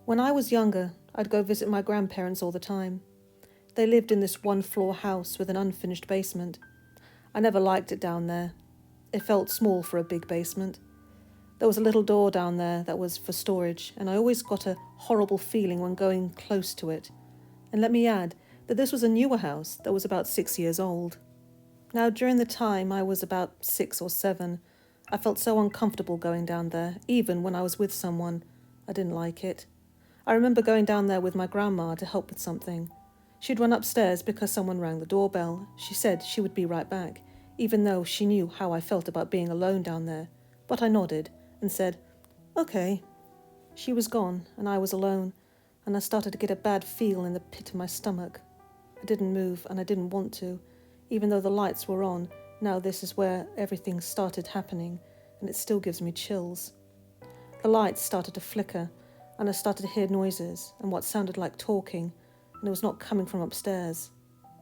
When I was younger, I'd go visit my grandparents all the time. They lived in this one-floor house with an unfinished basement. I never liked it down there. It felt small for a big basement. There was a little door down there that was for storage, and I always got a horrible feeling when going close to it. And let me add that this was a newer house that was about 6 years old. Now, during the time I was about 6 or 7, I felt so uncomfortable going down there, even when I was with someone. I didn't like it. I remember going down there with my grandma to help with something. She'd run upstairs because someone rang the doorbell. She said she would be right back, even though she knew how I felt about being alone down there. But I nodded and said, "Okay." She was gone, and I was alone, and I started to get a bad feel in the pit of my stomach. I didn't move, and I didn't want to, even though the lights were on. Now this is where everything started happening, and it still gives me chills. The lights started to flicker, and I started to hear noises and what sounded like talking, and it was not coming from upstairs,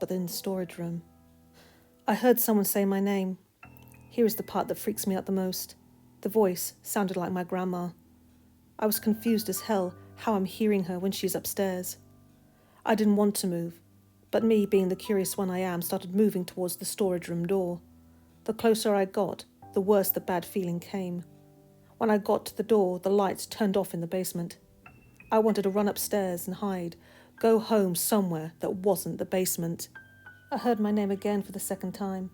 but in the storage room. I heard someone say my name. Here is the part that freaks me out the most. The voice sounded like my grandma. I was confused as hell how I'm hearing her when she's upstairs. I didn't want to move, but me, being the curious one I am, started moving towards the storage room door. The closer I got, the worse the bad feeling came. When I got to the door, the lights turned off in the basement. I wanted to run upstairs and hide, go home somewhere that wasn't the basement. I heard my name again for the second time,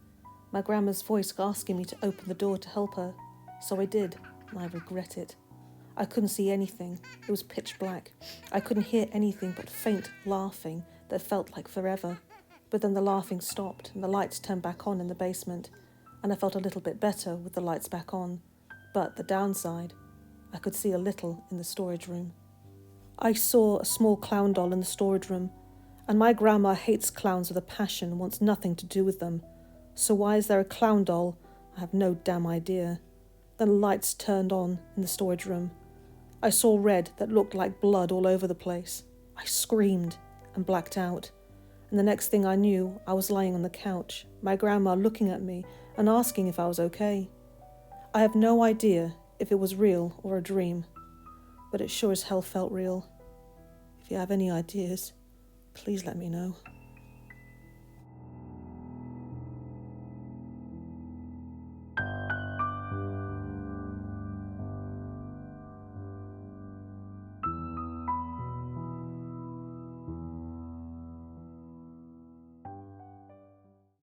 my grandma's voice asking me to open the door to help her. So I did, and I regret it. I couldn't see anything. It was pitch black. I couldn't hear anything but faint laughing that felt like forever. But then the laughing stopped, and the lights turned back on in the basement, and I felt a little bit better with the lights back on. But the downside, I could see a little in the storage room. I saw a small clown doll in the storage room, and my grandma hates clowns with a passion and wants nothing to do with them. So why is there a clown doll? I have no damn idea. Then the lights turned on in the storage room. I saw red that looked like blood all over the place. I screamed and blacked out. And the next thing I knew, I was lying on the couch, my grandma looking at me and asking if I was okay. I have no idea if it was real or a dream, but it sure as hell felt real. If you have any ideas, please let me know.